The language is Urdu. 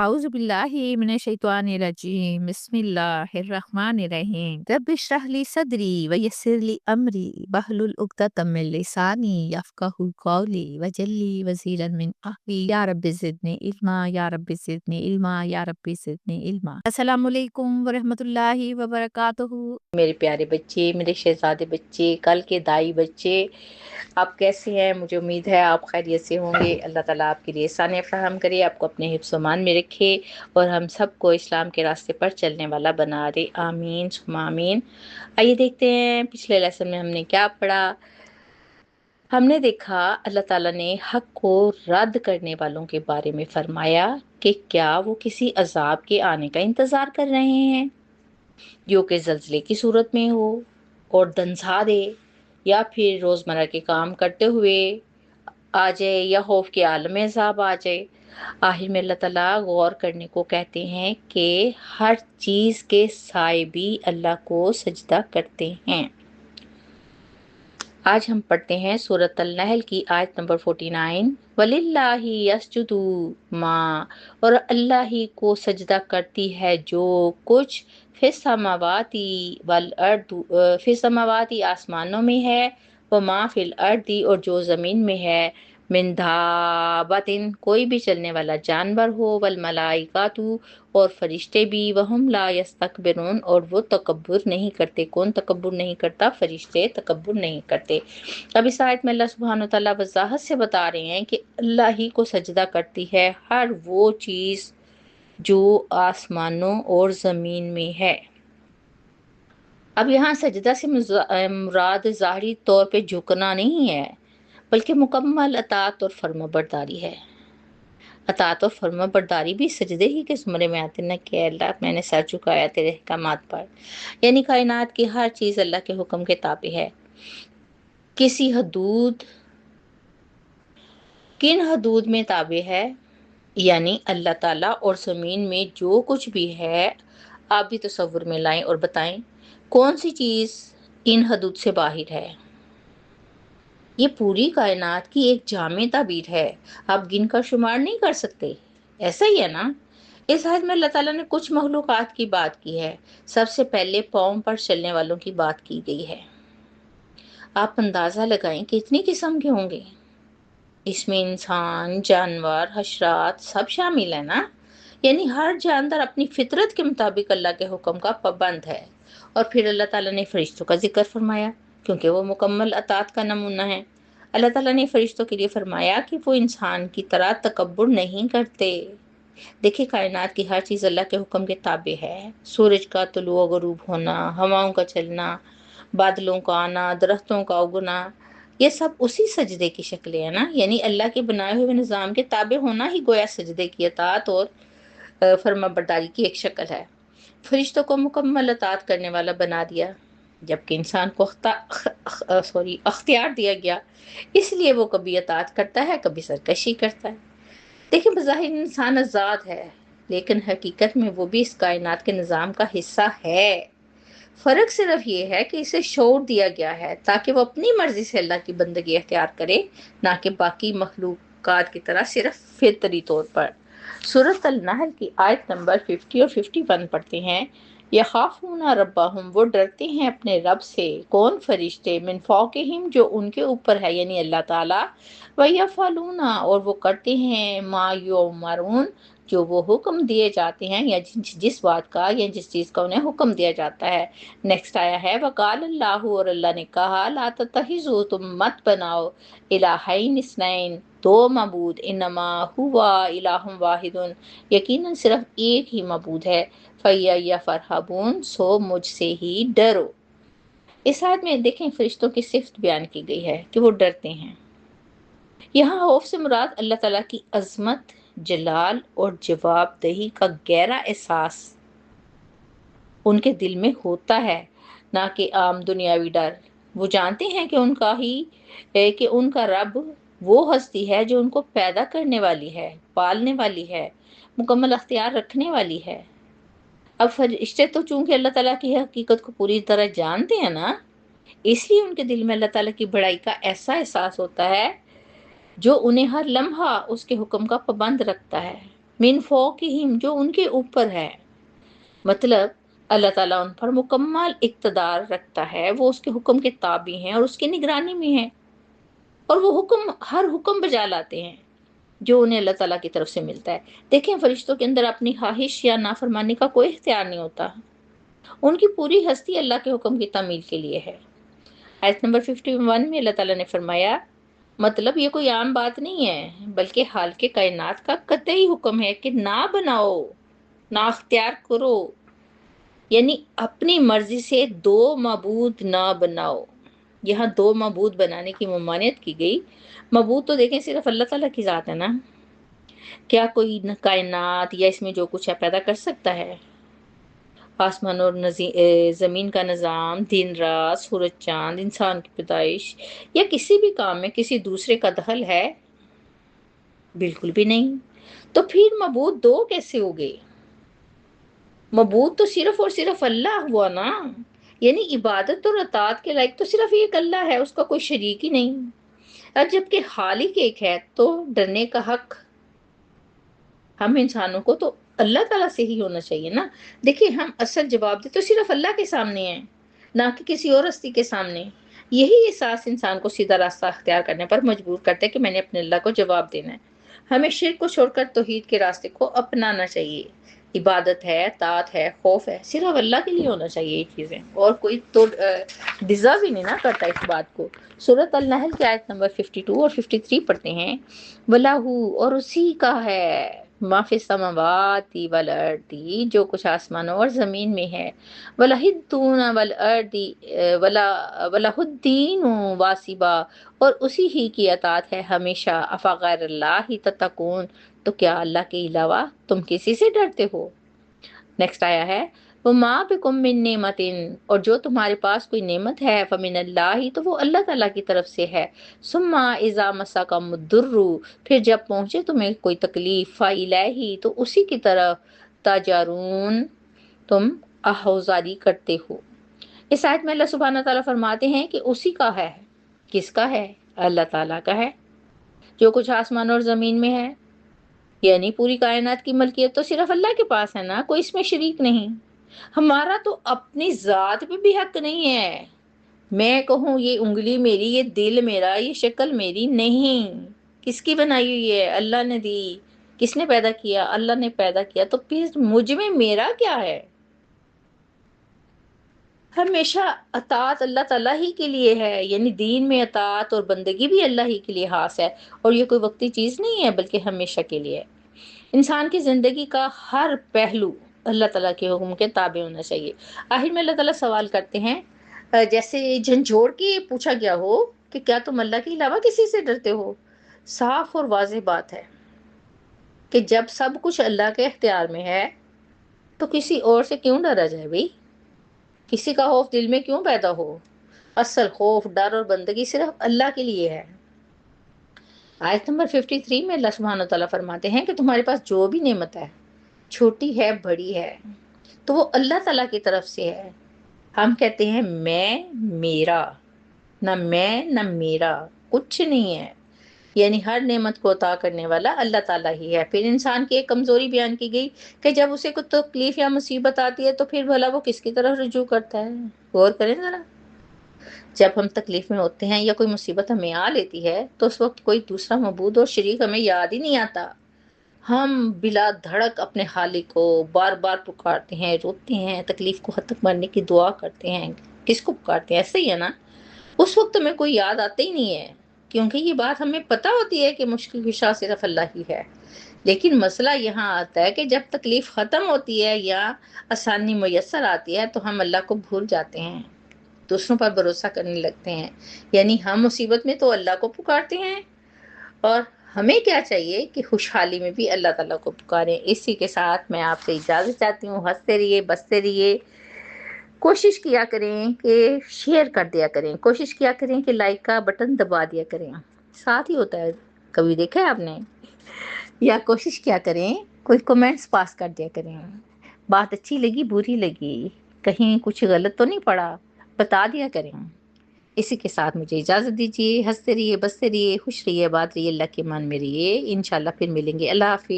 أعوذ بالله من الشيطان الرجيم بسم الله الرحمن الرحيم رب اشرح لي صدري ويسر لي أمري واحلل عقدة من لساني يفقهوا قولي واجعل لي وزيرا من أهلي يا رب زدني علما يا رب زدني علما يا رب زدني علما السلام علیکم ورحمۃ اللہ وبرکاتہ۔ میرے پیارے بچے، میرے شہزادے بچے، کل کے دائی بچے، آپ کیسے ہیں؟ مجھے امید ہے آپ خیریت سے ہوں گے۔ اللہ تعالیٰ آپ کے لیے آسانیاں فراہم کرے، آپ کو اپنے حفظ و امان میں رکھے اور ہم سب کو اسلام کے راستے پر چلنے والا بنا دے، آمین ثم آمین۔ آئیے دیکھتے ہیں پچھلے لیسن میں ہم نے کیا پڑھا۔ ہم نے دیکھا اللہ تعالیٰ نے حق کو رد کرنے والوں کے بارے میں فرمایا کہ کیا وہ کسی عذاب کے آنے کا انتظار کر رہے ہیں جو کہ زلزلے کی صورت میں ہو اور دنسا دے، یا پھر روزمرہ کے کام کرتے ہوئے آ جائے، یا خوف کے عالم عذاب آ جائے۔ آخر میں اللہ تعالیٰ غور کرنے کو کہتے ہیں کہ ہر چیز کے سائے بھی اللہ کو سجدہ کرتے ہیں۔ آج ہم پڑھتے ہیں سورۃ النحل کی آیت نمبر 49۔ وَلِلَّهِ يَسْجُدُ مَا، اور اللہ ہی کو سجدہ کرتی ہے جو کچھ فی السماوات والارض، فی السماوات آسمانوں میں ہے، وما فی الارض، اور جو زمین میں ہے، من دابۃ، کوئی بھی چلنے والا جانور ہو، والملائکۃ، اور فرشتے بھی، وہم لا یستکبرون، اور وہ تکبر نہیں کرتے۔ کون تکبر نہیں کرتا؟ فرشتے تکبر نہیں کرتے۔ اب اس آیت میں اللہ سبحانہ وتعالیٰ وضاحت سے بتا رہے ہیں کہ اللہ ہی کو سجدہ کرتی ہے ہر وہ چیز جو آسمانوں اور زمین میں ہے۔ اب یہاں سجدہ سے مراد ظاہری طور پہ جھکنا نہیں ہے، بلکہ مکمل اطاعت اور فرما برداری ہے۔ اطاعت اور فرما برداری بھی سجدے ہی کے زمرے میں آتے ہیں کہ اللہ میں نے سر جھکایا تیرے احکامات پر، یعنی کائنات کی ہر چیز اللہ کے حکم کے تابع ہے۔ کسی حدود، کن حدود میں تابع ہے؟ یعنی اللہ تعالیٰ اور زمین میں جو کچھ بھی ہے، آپ بھی تصور میں لائیں اور بتائیں کون سی چیز ان حدود سے باہر ہے۔ یہ پوری کائنات کی ایک جامع تعبیر ہے، آپ گن کر شمار نہیں کر سکتے، ایسا ہی ہے نا؟ اس آیت میں اللہ تعالیٰ نے کچھ مخلوقات کی بات کی ہے۔ سب سے پہلے پاؤں پر چلنے والوں کی بات کی گئی ہے۔ آپ اندازہ لگائیں کتنی قسم کے ہوں گے؟ اس میں انسان، جانور، حشرات سب شامل ہیں نا؟ یعنی ہر جاندار اپنی فطرت کے مطابق اللہ کے حکم کا پابند ہے۔ اور پھر اللہ تعالیٰ نے فرشتوں کا ذکر فرمایا کیونکہ وہ مکمل اطاعت کا نمونہ ہے۔ اللہ تعالیٰ نے فرشتوں کے لیے فرمایا کہ وہ انسان کی طرح تکبر نہیں کرتے۔ دیکھیں کائنات کی ہر چیز اللہ کے حکم کے تابع ہے۔ سورج کا طلوع و غروب ہونا، ہواؤں کا چلنا، بادلوں کا آنا، درختوں کا اگنا، یہ سب اسی سجدے کی شکلیں ہیں نا؟ یعنی اللہ کے بنائے ہوئے نظام کے تابع ہونا ہی گویا سجدے کی اطاعت اور فرما برداری کی ایک شکل ہے۔ فرشتوں کو مکمل اطاعت کرنے والا بنا دیا، جبکہ انسان کو اختیار دیا گیا، اس لیے وہ کبھی اطاعت کرتا ہے، کبھی سرکشی کرتا ہے۔ دیکھیں بظاہر انسان آزاد ہے، لیکن حقیقت میں وہ بھی اس کائنات کے نظام کا حصہ ہے۔ فرق صرف یہ ہے کہ اسے شعور دیا گیا ہے تاکہ وہ اپنی مرضی سے اللہ کی بندگی اختیار کرے، نہ کہ باقی مخلوقات کی طرح صرف فطری طور پر۔ سورۃ النحل کی آیت نمبر 50 اور 51 پڑھتے ہیں۔ یخافون ربہم، وہ ڈرتے ہیں اپنے رب سے۔ کون؟ فرشتے۔ من فوقہم، جو ان کے اوپر ہے یعنی اللہ تعالیٰ۔ ویفعلون، اور وہ کرتے ہیں ما یؤمرون، جو وہ حکم دیے جاتے ہیں، یا جس بات کا یا جس چیز کا انہیں حکم دیا جاتا ہے۔ نیکسٹ آیا ہے وقال اللہ، اور اللہ نے کہا لا تتخذوا، تم مت بناؤ، الہین اثنین، دو معبود، انما ہوا الہ واحد، یقیناً صرف ایک ہی معبود ہے، فَإِيَّیَّ فَارْہَبُونَ، سو مجھ سے ہی ڈرو۔ اس آیت میں دیکھیں فرشتوں کی صفت بیان کی گئی ہے کہ وہ ڈرتے ہیں۔ یہاں خوف سے مراد اللہ تعالیٰ کی عظمت، جلال اور جواب دہی کا گہرا احساس ان کے دل میں ہوتا ہے، نہ کہ عام دنیاوی ڈر۔ وہ جانتے ہیں کہ ان کا رب وہ ہستی ہے جو ان کو پیدا کرنے والی ہے، پالنے والی ہے، مکمل اختیار رکھنے والی ہے۔ اب فرشتے تو چونکہ اللہ تعالیٰ کی حقیقت کو پوری طرح جانتے ہیں نا، اس لیے ان کے دل میں اللہ تعالیٰ کی بڑائی کا ایسا احساس ہوتا ہے جو انہیں ہر لمحہ اس کے حکم کا پابند رکھتا ہے۔ من فوقہم جو ان کے اوپر ہے، مطلب اللہ تعالیٰ ان پر مکمل اقتدار رکھتا ہے، وہ اس کے حکم کے تابع ہیں اور اس کی نگرانی میں ہیں، اور وہ ہر حکم بجا لاتے ہیں جو انہیں اللہ تعالیٰ کی طرف سے ملتا ہے۔ دیکھیں فرشتوں کے اندر اپنی خواہش یا نافرمانی کا کوئی اختیار نہیں ہوتا، ان کی پوری ہستی اللہ کے حکم کی تعمیل کے لیے ہے۔ آیت نمبر 51 میں اللہ تعالیٰ نے فرمایا، مطلب یہ کوئی عام بات نہیں ہے، بلکہ حال کے کائنات کا قطعی حکم ہے کہ نہ بناؤ، نہ اختیار کرو، یعنی اپنی مرضی سے دو معبود نہ بناؤ۔ یہاں دو معبود بنانے کی ممانعت کی گئی۔ معبود تو دیکھیں صرف اللہ تعالیٰ کی ذات ہے نا، کیا کوئی کائنات یا اس میں جو کچھ ہے پیدا کر سکتا ہے؟ آسمان اور زمین کا نظام، دن رات، سورج چاند، انسان کی پیدائش یا کسی بھی کام میں کسی دوسرے کا دخل ہے؟ بالکل بھی نہیں۔ تو پھر معبود دو کیسے ہو گئے؟ معبود تو صرف اور صرف اللہ ہوا نا، یعنی عبادت اور اطاعت کے لائق تو صرف ایک اللہ ہے، اس کا کوئی شریک ہی نہیں۔ اور جبکہ خالق ایک ہے تو ڈرنے کا حق ہم انسانوں کو تو اللہ تعالیٰ سے ہی ہونا چاہیے نا۔ دیکھیں ہم اصل جواب دے تو صرف اللہ کے سامنے ہیں، نہ کہ کسی اور ہستی کے سامنے۔ یہی احساس انسان کو سیدھا راستہ اختیار کرنے پر مجبور کرتا ہے کہ میں نے اپنے اللہ کو جواب دینا ہے۔ ہمیں شرک کو چھوڑ کر توحید کے راستے کو اپنانا چاہیے۔ عبادت ہے، طاعت ہے، خوف ہے، صرف اللہ کے لیے ہونا چاہیے یہ چیزیں، اور کوئی تو ڈیزرو ہی نہیں نہ کرتا اس بات کو۔ سورۃ النحل کی آیت نمبر 52 اور 53 پڑھتے ہیں، وَلَهُ اور اسی کا ہے، ما فی السماوات والارض جو کچھ آسمانوں اور زمین میں ہے، وَلَهِ الدُّونَ وَالْأَرْضِ وَلَهُ الدِّينُ وَاسِبًا اور اسی ہی کی اطاعت ہے ہمیشہ، افغیر اللہ تتقون تو کیا اللہ کے علاوہ تم کسی سے ڈرتے ہو؟ نیکسٹ آیا ہے، وَمَا بِكُم مِّن نِّعْمَةٍ اور جو تمہارے پاس کوئی نعمت ہے، فَمِنَ اللَّهِ تو وہ اللہ تعالیٰ کی طرف سے ہے، ثُمَّ إِذَا مَسَّكُمُ الضُّرُّ پھر جب پہنچے تمہیں کوئی تکلیف، فَإِلَيْهِ تو اسی کی طرف، تَجَرُونَ تم آہوزاری کرتے ہو۔ اس آیت میں اللہ سبحانہ تعالیٰ فرماتے ہیں کہ اسی کا ہے۔ کس کا ہے؟ اللہ تعالیٰ کا ہے۔ جو کچھ آسمان اور زمین میں ہے، یعنی پوری کائنات کی ملکیت تو صرف اللہ کے پاس ہے نا، کوئی اس میں شریک نہیں۔ ہمارا تو اپنی ذات پہ بھی حق نہیں ہے، میں کہوں یہ انگلی میری، یہ دل میرا، یہ شکل میری نہیں، کس کی بنائی ہوئی ہے؟ اللہ نے دی۔ کس نے پیدا کیا؟ اللہ نے پیدا کیا۔ تو پھر مجھ میں میرا کیا ہے؟ ہمیشہ اطاعت اللہ تعالیٰ ہی کے لیے ہے، یعنی دین میں اطاعت اور بندگی بھی اللہ ہی کے لیے خاص ہے، اور یہ کوئی وقتی چیز نہیں ہے بلکہ ہمیشہ کے لیے۔ انسان کی زندگی کا ہر پہلو اللہ تعالیٰ کے حکم کے تابع ہونا چاہیے۔ آخر میں اللہ تعالیٰ سوال کرتے ہیں، جیسے جھنجھوڑ کے پوچھا گیا ہو کہ کیا تم اللہ کے علاوہ کسی سے ڈرتے ہو؟ صاف اور واضح بات ہے کہ جب سب کچھ اللہ کے اختیار میں ہے تو کسی اور سے کیوں ڈرا جائے بھائی؟ کسی کا خوف دل میں کیوں پیدا ہو؟ اصل خوف، ڈر اور بندگی صرف اللہ کے لیے ہے۔ آیت نمبر 53 میں اللہ سبحانہ تعالیٰ فرماتے ہیں کہ تمہارے پاس جو بھی نعمت ہے، چھوٹی ہے بڑی ہے، تو وہ اللہ تعالیٰ کی طرف سے ہے۔ ہم کہتے ہیں میرا، نہ میرا، کچھ نہیں ہے، یعنی ہر نعمت کو عطا کرنے والا اللہ تعالیٰ ہی ہے۔ پھر انسان کی ایک کمزوری بیان کی گئی کہ جب اسے کوئی تکلیف یا مصیبت آتی ہے تو پھر بھلا وہ کس کی طرف رجوع کرتا ہے؟ غور کریں ذرا، جب ہم تکلیف میں ہوتے ہیں یا کوئی مصیبت ہمیں آ لیتی ہے تو اس وقت کوئی دوسرا معبود اور شریک ہمیں یاد ہی نہیں آتا، ہم بلا دھڑک اپنے خالق کو بار بار پکارتے ہیں، روتے ہیں، تکلیف کو ختم کرنے کی دعا کرتے ہیں۔ کس کو پکارتے ہیں؟ ایسے ہی ہے نا، اس وقت ہمیں کوئی یاد آتا ہی نہیں ہے، کیونکہ یہ بات ہمیں پتہ ہوتی ہے کہ مشکل کشا صرف اللہ ہی ہے۔ لیکن مسئلہ یہاں آتا ہے کہ جب تکلیف ختم ہوتی ہے یا آسانی میسر آتی ہے تو ہم اللہ کو بھول جاتے ہیں، دوسروں پر بھروسہ کرنے لگتے ہیں، یعنی ہم مصیبت میں تو اللہ کو پکارتے ہیں، اور ہمیں کیا چاہیے کہ خوشحالی میں بھی اللہ تعالیٰ کو پکاریں۔ اسی کے ساتھ میں آپ سے اجازت چاہتی ہوں، ہنستے رہیے، بستے رہیے، کوشش کیا کریں کہ شیئر کر دیا کریں، کوشش کیا کریں کہ لائک کا بٹن دبا دیا کریں، ساتھ ہی ہوتا ہے، کبھی دیکھا ہے آپ نے؟ یا کوشش کیا کریں کوئی کمنٹس پاس کر دیا کریں، بات اچھی لگی بری لگی، کہیں کچھ غلط تو نہیں پڑا، بتا دیا کریں۔ اسی کے ساتھ مجھے اجازت دیجیے، ہنستے رہیے، بستے رہیے، خوش رہیے، بات رہیے، اللہ کے مان میں رہیے، انشاءاللہ پھر ملیں گے۔ اللہ حافظ۔